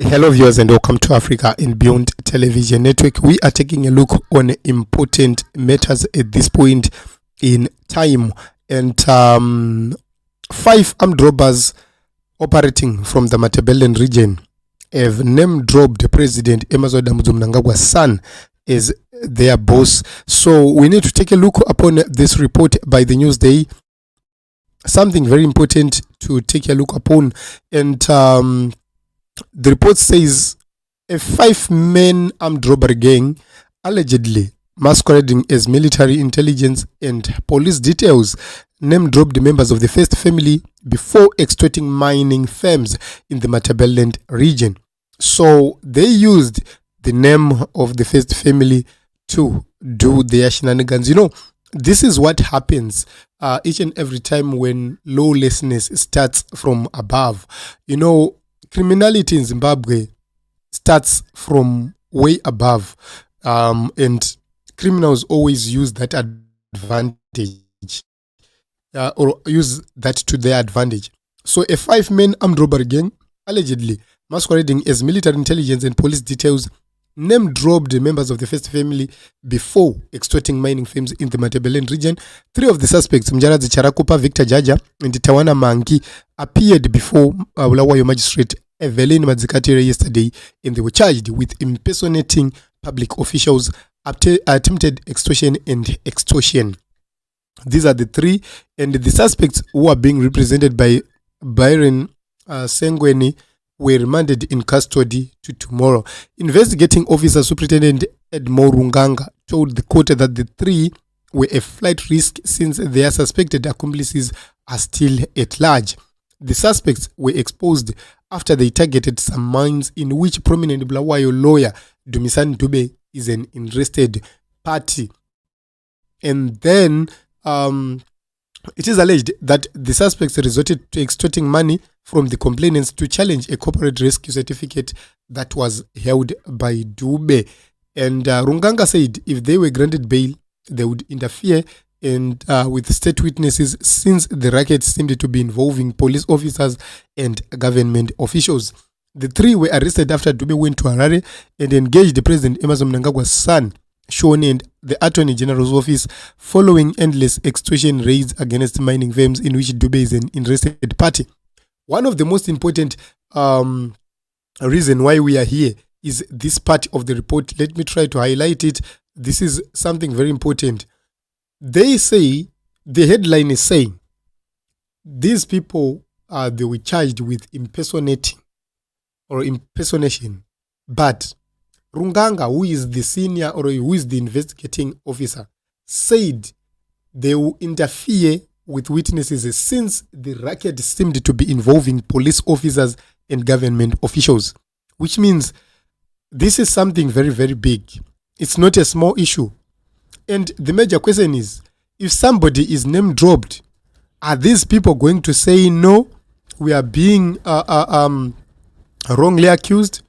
Hello viewers and welcome to Africa and Beyond Television Network. We are taking a look on important matters at this point in time. And 5 armed robbers operating from the Matabeleland region have name-dropped President Mnangagwas' son as their boss. So we need to take a look upon this report by the Newsday. Something very important to take a look upon. And the report says a 5-man armed robbery gang allegedly masquerading as military intelligence and police details name-dropped members of the first family before extorting mining firms in the Matabeleland region. So they used the name of the first family to do their shenanigans. You know, this is what happens each and every time when lawlessness starts from above. You know, criminality in Zimbabwe starts from way above, and criminals always use that advantage or use that to their advantage. So a 5-man armed robbery gang, allegedly masquerading as military intelligence and police details, name-dropped members of the first family before extorting mining firms in the Matabeleland region. 3 of the suspects, Mjaradzi Charakupa, Victor Jaja, and Tawana Mangi, appeared before Bulawayo magistrate Evelyn Madzikatire yesterday, and they were charged with impersonating public officials, attempted extortion and extortion. These are the 3, and the suspects who are being represented by Byron Sengweni were remanded in custody to tomorrow. Investigating officer Superintendent Edmo Runganga told the court that the 3 were a flight risk since their suspected accomplices are still at large. The suspects were exposed after they targeted some mines in which prominent Bulawayo lawyer Dumisani Dube is an interested party. And then it is alleged that the suspects resorted to extorting money from the complainants to challenge a corporate rescue certificate that was held by Dube. And Runganga said if they were granted bail, they would interfere and with state witnesses, since the racket seemed to be involving police officers and government officials. The 3 were arrested after Dube went to Harare and engaged President Mnangagwas' son, Shoni, and the Attorney General's office following endless extortion raids against mining firms in which Dube is an interested party. One of the most important reason why we are here is this part of the report. Let me try to highlight it. This is something very important. They say, the headline is saying, these people, they were charged with impersonating or impersonation. But Runganga, who is the senior or who is the investigating officer, said they will interfere with witnesses since the racket seemed to be involving police officers and government officials, which means this is something very, very big. It's not a small issue. And the major question is, if somebody is name dropped, are these people going to say, no, we are being wrongly accused?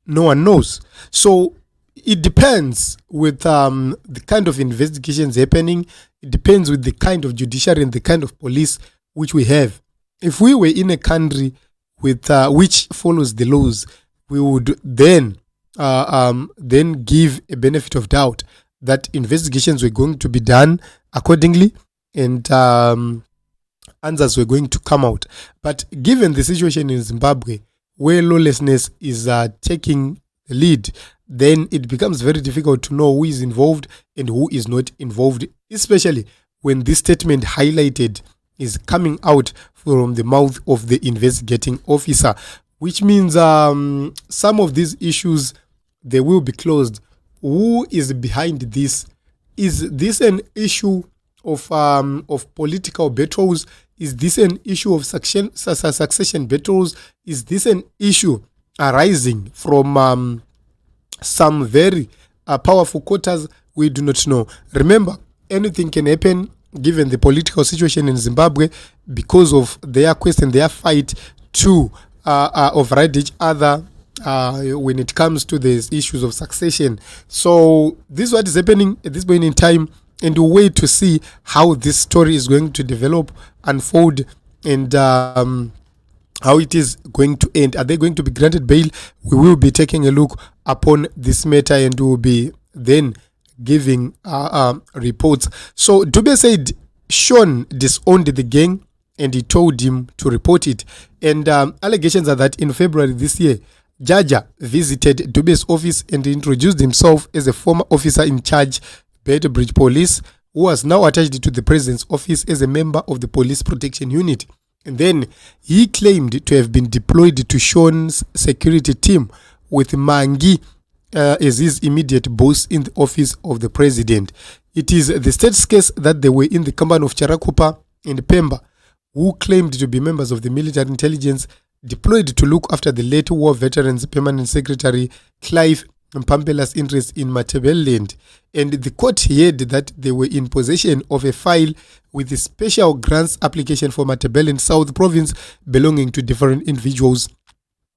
No one knows. So it depends with the kind of investigations happening. It depends with the kind of judiciary and the kind of police which we have. If we were in a country with which follows the laws, we would then give a benefit of doubt that investigations were going to be done accordingly and answers were going to come out. But given the situation in Zimbabwe, where lawlessness is taking the lead, then it becomes very difficult to know who is involved and who is not involved, especially when this statement highlighted is coming out from the mouth of the investigating officer, which means some of these issues, they will be closed. Who is behind this? Is this an issue of political battles? Is this an issue of succession battles? Is this an issue arising from some very powerful quarters? We do not know. Remember, anything can happen given the political situation in Zimbabwe because of their quest and their fight to override each other when it comes to the issues of succession. So this is what is happening at this point in time, and we'll wait to see how this story is going to develop, unfold, and how it is going to end. Are they going to be granted bail? We will be taking a look upon this matter and we will be then giving reports. So Dube said Sean disowned the gang and he told him to report it. And allegations are that in February this year, Jaja visited Dube's office and introduced himself as a former officer in charge, Bedbridge Police, who was now attached to the president's office as a member of the police protection unit. And then he claimed to have been deployed to Sean's security team with Mangi as his immediate boss in the office of the president. It is the state's case that they were in the company of Charakupa and Pemba, who claimed to be members of the military intelligence deployed to look after the late war veterans permanent secretary Clive Mpampela's interest in Matabeleland. And the court heard that they were in possession of a file with a special grants application for Matabeleland South Province belonging to different individuals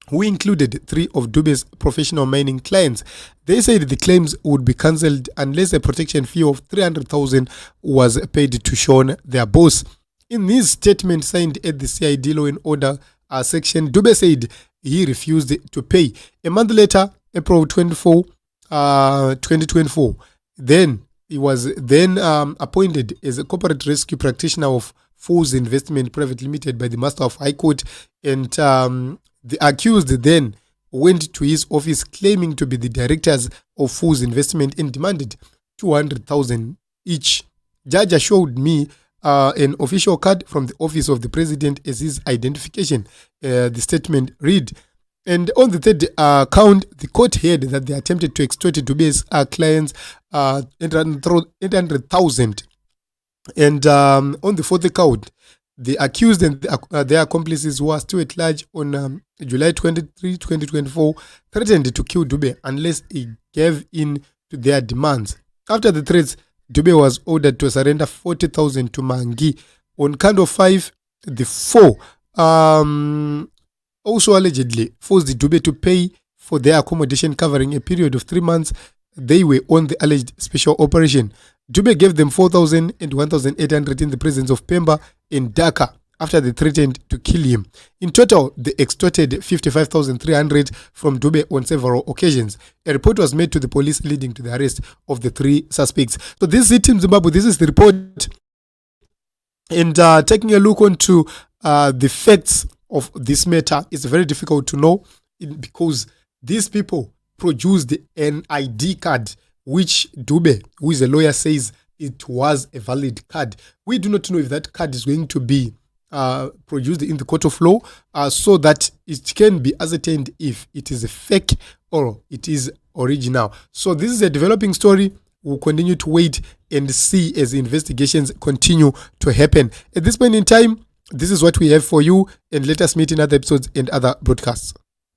who included 3 of Dube's professional mining clients. They said the claims would be cancelled unless a protection fee of 300,000 was paid to Sean, their boss. In his statement signed at the CID Law and Order section, Dube said he refused to pay. A month later, April 24, 2024, then he was then appointed as a corporate rescue practitioner of Fools Investment Private Limited by the Master of High Court, and the accused then went to his office claiming to be the directors of Fools Investment and demanded 200,000 each. Judge showed me an official card from the office of the president as his identification, the statement read. And on the third count, the court heard that they attempted to extort Dube's clients 800,000. And on the fourth count, the accused and their accomplices who are still at large on July 23, 2024, threatened to kill Dube unless he gave in to their demands. After the threats, Dube was ordered to surrender 40,000 to Mangi. On count of 5, the 4 also allegedly forced Dube to pay for their accommodation covering a period of 3 months. They were on the alleged special operation. Dube gave them 4,000 and 1,800 in the presence of Pemba and Dhaka after they threatened to kill him. In total, they extorted 55,300 from Dube on several occasions. A report was made to the police leading to the arrest of the 3 suspects. So this is it in Zimbabwe. This is the report. And taking a look onto the facts of this matter, it's very difficult to know because these people produced an ID card which Dube, who is a lawyer, says it was a valid card. We do not know if that card is going to be produced in the court of law so that it can be ascertained if it is a fake or it is original. So this is a developing story. We'll continue to wait and see as the investigations continue to happen. At this point in time, this is what we have for you, and let us meet in other episodes and other broadcasts.